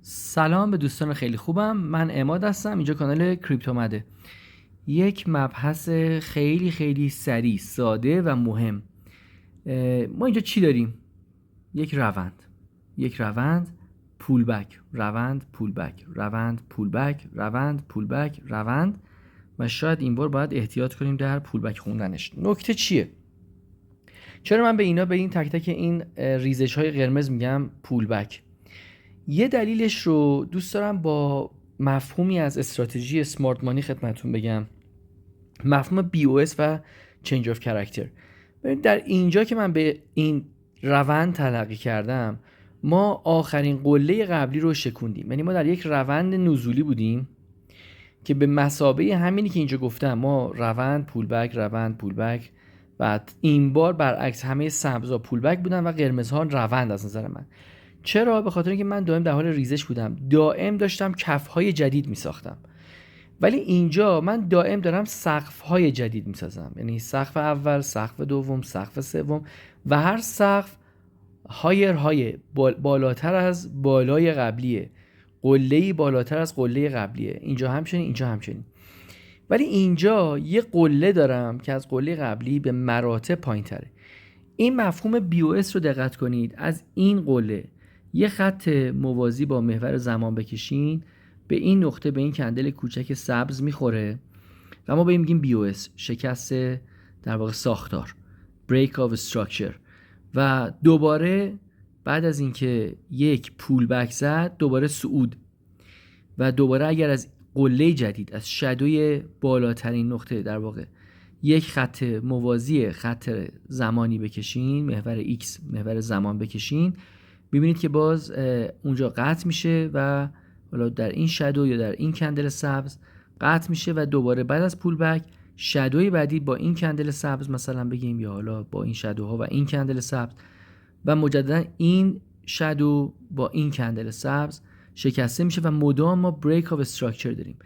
سلام به دوستان خیلی خوبم. من عماد هستم. اینجا کانال کریپتومده. یک مبحث خیلی خیلی سریع، ساده و مهم. ما اینجا چی داریم؟ یک روند پول بک، روند پول بک، روند پول بک، روند پول بک، روند. و شاید این بار باید احتیاط کنیم در پول بک خوندنش. نکته چیه؟ چرا من به این تک تک این ریزش های قرمز میگم پول بک؟ یه دلیلش رو دوست دارم با مفهومی از استراتژی اسمارت مانی خدمتتون بگم، مفهوم BOS و چنج آف کاراکتر. در اینجا که من به این روند تلقی کردم، ما آخرین قله قبلی رو شکوندیم. یعنی ما در یک روند نزولی بودیم که به مثابه همینی که اینجا گفتم، ما روند پول بک، و این بار برعکس همه سبزا پول بک بودن و قرمزها روند. از نظر من چرا؟ به خاطر اینکه من دائم در حال ریزش بودم، دائم داشتم کفهای جدید می ساختم. ولی اینجا من دائم دارم سقف‌های جدید می‌سازم. یعنی سقف اول، سقف دوم، سقف سوم و هر سقف های بالاتر از بالای قبلیه، قله‌ای بالاتر از قله قبلیه. اینجا همچنین، اینجا همچنین. ولی اینجا یه قله دارم که از قله قبلی به مراتب پایین‌تره. این مفهوم BOS رو دقت کنید. از این قله یه خط موازی با محور زمان بکشین، به این نقطه، به این کندل کوچک سبز میخوره و ما به این میگیم BOS، شکست در واقع ساختار، break of structure. و دوباره بعد از اینکه یک پول بک زد، دوباره صعود و دوباره اگر از قله جدید، از شادوی بالاترین نقطه در واقع یک خط موازی خط زمانی بکشین، محور X، محور زمان بکشین، میبینید که باز اونجا قطع میشه و حالا در این شادو یا در این کندل سبز قطع میشه و دوباره بعد از پول بک شادوی بعدی با این کندل سبز مثلا بگیم، یا حالا با این شادوها و این کندل سبز، و مجددا این شادو با این کندل سبز شکسته میشه و مدام ما break of structure داریم.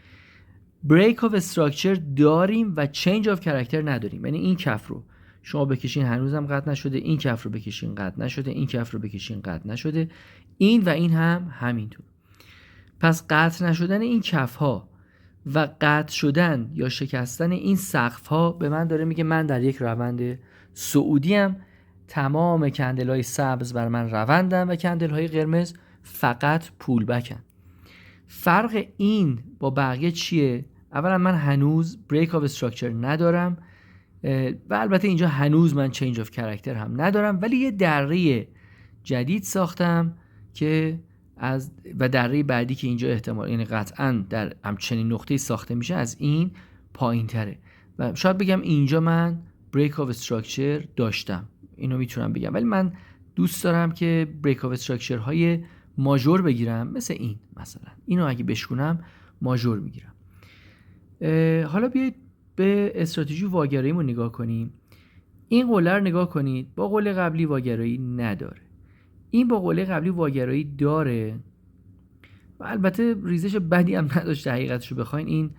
break of structure داریم و change of character نداریم. یعنی این کف رو شما بکشین هنوزم قطع نشده، این کف رو بکشین قطع نشده، این کف رو بکشین قطع نشده، این و این هم همینطور. پس قطع نشدن این کف ها و قطع شدن یا شکستن این سقف ها به من داره میگه من در یک روند صعودی ام. تمام کندل های سبز بر من روندن و کندل های قرمز فقط پول بکن. فرق این با بقیه چیه؟ اولا من هنوز break of structure ندارم و البته اینجا هنوز من change of character هم ندارم، ولی یه دره جدید ساختم که و دره بعدی که اینجا احتمال، یعنی قطعا در همچنین نقطه‌ای ساخته میشه، از این پایین تره و شاید بگم اینجا من break of structure داشتم. اینو میتونم بگم، ولی من دوست دارم که break of structure های ماژور بگیرم، مثل این مثلا. اینو اگه بشکنم ماژور میگیرم. حالا بیایید به استراتژی واگرایی رو نگاه کنیم. این قله رو نگاه کنید، با قله قبلی واگرایی نداره. این با قله قبلی واگرایی داره و البته ریزش بدی هم نداشت. حقیقتشو بخواین این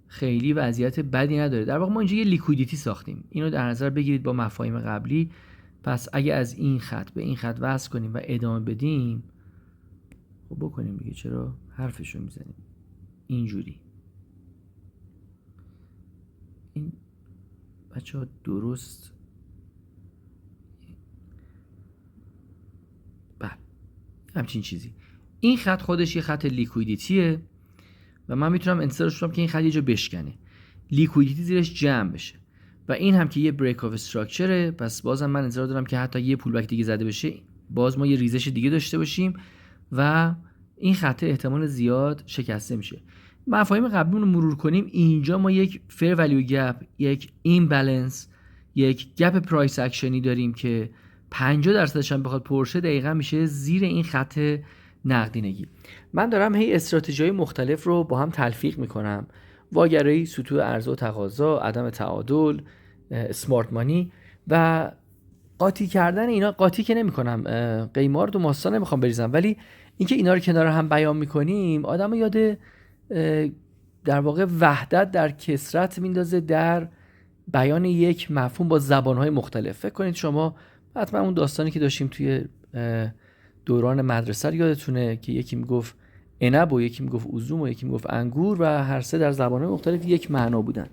خیلی وضعیت بدی نداره. در واقع ما اینجا یه لیکویدیتی ساختیم. اینو در نظر بگیرید با مفاهیم قبلی. پس اگه از این خط به این خط وصل کنیم و ادامه بدیم، خب بکنیم دیگه، چرا حرفشو میزنیم اینجوری. این بچه‌ها درست همچین چیزی. این خط خودش یه خط لیکویدیتیه و من میتونم انتظارش کنم که این خط یه جا بشکنه، لیکویدیتی زیرش جمع بشه. و این هم که یه بریک آف استراکچره، پس بازم من انتظار دارم که حتی یه پول بک دیگه زده بشه، باز ما یه ریزش دیگه داشته باشیم و این خط احتمال زیاد شکسته میشه. مفاهیم قبلی رو مرور کنیم. اینجا ما یک فیر ولیو گپ، یک ایمبالانس، یک گپ پرایس اکشنی داریم که 50% هم بخواد پرشه دقیقاً میشه زیر این خط نقدینگی. من دارم هی استراتژی‌های مختلف رو با هم تلفیق میکنم: واگرایی، سطوح عرضه و تقاضا، عدم تعادل، اسمارت مانی و قاطی کردن اینا. قاطی که نمی‌کنم، قیمار و ماستا نمیخوام بریزم، ولی اینکه اینا رو کنار هم بیان میکنیم آدمو یاد در واقع وحدت در کثرت میندازه در بیان یک مفهوم با زبان‌های مختلف. فکر کنید شما حتما اون داستانی که داشتیم توی دوران مدرسه یادتونه که یکی میگفت عنب و یکی میگفت اوزوم و یکی میگفت انگور و هر سه در زبان‌های مختلف یک معنا بودن.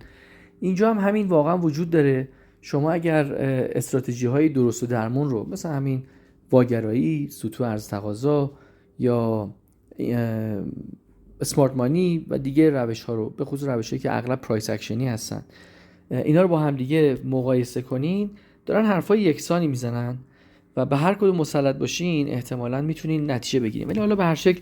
اینجا هم همین واقعا وجود داره. شما اگر استراتژی‌های درست و درمون رو مثلا همین واگرایی، سطوح عرض تقاضا یا اسمارت مانی و دیگه روش‌ها رو، به خصوص روش‌هایی که اغلب پرایس اکشنی هستن، اینا رو با هم دیگه مقایسه کنین، دارن حرفای یکسانی میزنن و به هر کدوم مسلط باشین احتمالاً میتونین نتیجه بگیرین. ولی حالا به هر شکل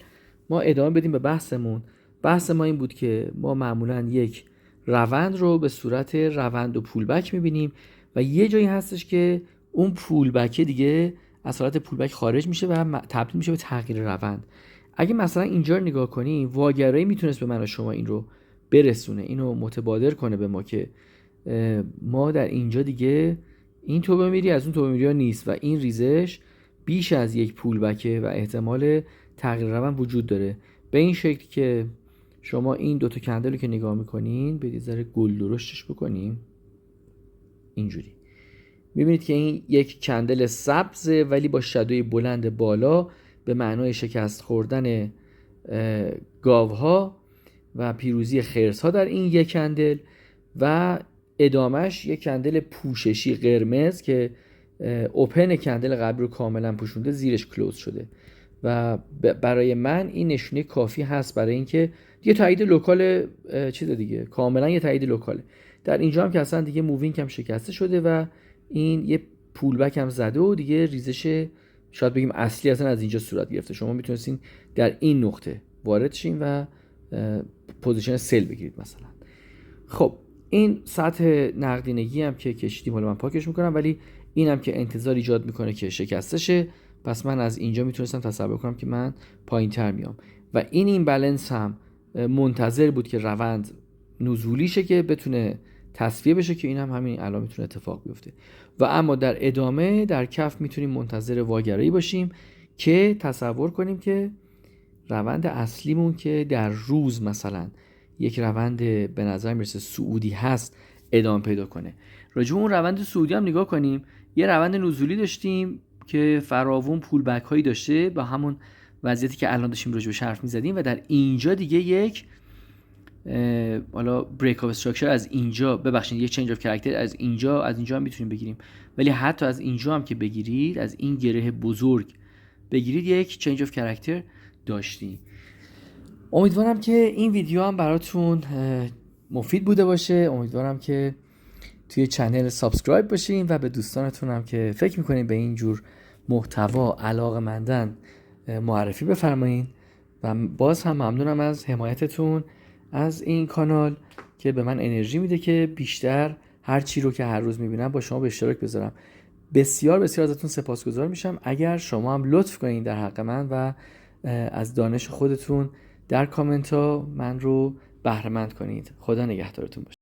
ما ادامه بدیم به بحثمون. بحث ما این بود که ما معمولاً یک روند رو به صورت روند و پولبک میبینیم و یه جایی هستش که اون پولبک دیگه از حالت پولبک خارج میشه و تبدیل میشه به تغییر روند. اگه مثلا اینجا نگاه کنیم، واگرایی میتونست به من و شما این رو برسونه، اینو متبادر کنه به ما که ما در اینجا دیگه این توبه میری از اون توبه میری ها نیست و این ریزش بیش از یک پولبکه و احتمال تغییر روند وجود داره. به این شکل که شما این دوتا کندل رو که نگاه میکنین، به یه ذره گل درشتش بکنیم، اینجوری میبینید که این یک کندل سبزه ولی با شادوی بلند بالا به معنای شکست خوردن گاوها و پیروزی خرس‌ها در این یک کندل و ادامش یک کندل پوششی قرمز که اوپن کندل قبل رو کاملا پوشونده، زیرش کلوز شده و برای من این نشونه کافی هست برای اینکه یه تایید لوکال چیز دیگه، کاملا یه تایید لوکاله. در اینجا هم که اصلا دیگه مووینگ هم شکسته شده و این یه پولبک هم زده و دیگه ریزش شاید بگیم اصلی اصلا از اینجا صورت گرفته. شما میتونستین در این نقطه وارد شین و پوزیشن سل بگیرید مثلا. خب این سطح نقدینگی هم که کشیدیم، حالا من پاکش میکنم، ولی این هم که انتظار ایجاد میکنه که شکسته شه، پس من از اینجا میتونستم تصور کنم که من پایین تر میام و این بالانس هم منتظر بود که روند نزولی شه که بتونه تصفیه بشه که این هم همین الان میتونه اتفاق بیفته. و اما در ادامه در کف میتونیم منتظر واگرایی باشیم که تصور کنیم که روند اصلیمون که در روز مثلا یک روند به نظر میرسه صعودی هست ادامه پیدا کنه. راجع به اون روند صعودی هم نگاه کنیم، یه روند نزولی داشتیم که فراوون پولبک هایی داشته با همون وضعیتی که الان داشتیم راجع بهش حرف میزدیم و در اینجا دیگه یک حالا بریک اپ استراکچر از اینجا، ببخشید یک چنج اف کاراکتر از اینجا هم میتونیم بگیریم، ولی حتی از اینجا هم که بگیرید، از این گره بزرگ بگیرید، یک چنج اف کاراکتر داشتیم. امیدوارم که این ویدیو هم براتون مفید بوده باشه. امیدوارم که توی چنل سابسکرایب باشین و به دوستانتون هم که فکر میکنین به این جور محتوا علاقه‌مندن معرفی بفرمایین و باز هم ممنونم از حمایتتون از این کانال که به من انرژی میده که بیشتر هر چی رو که هر روز میبینم با شما به اشتراک بذارم. بسیار بسیار ازتون سپاسگزار میشم اگر شما هم لطف کنین در حق من و از دانش خودتون در کامنت ها من رو بهره مند کنید. خدا نگهدارتون باشه.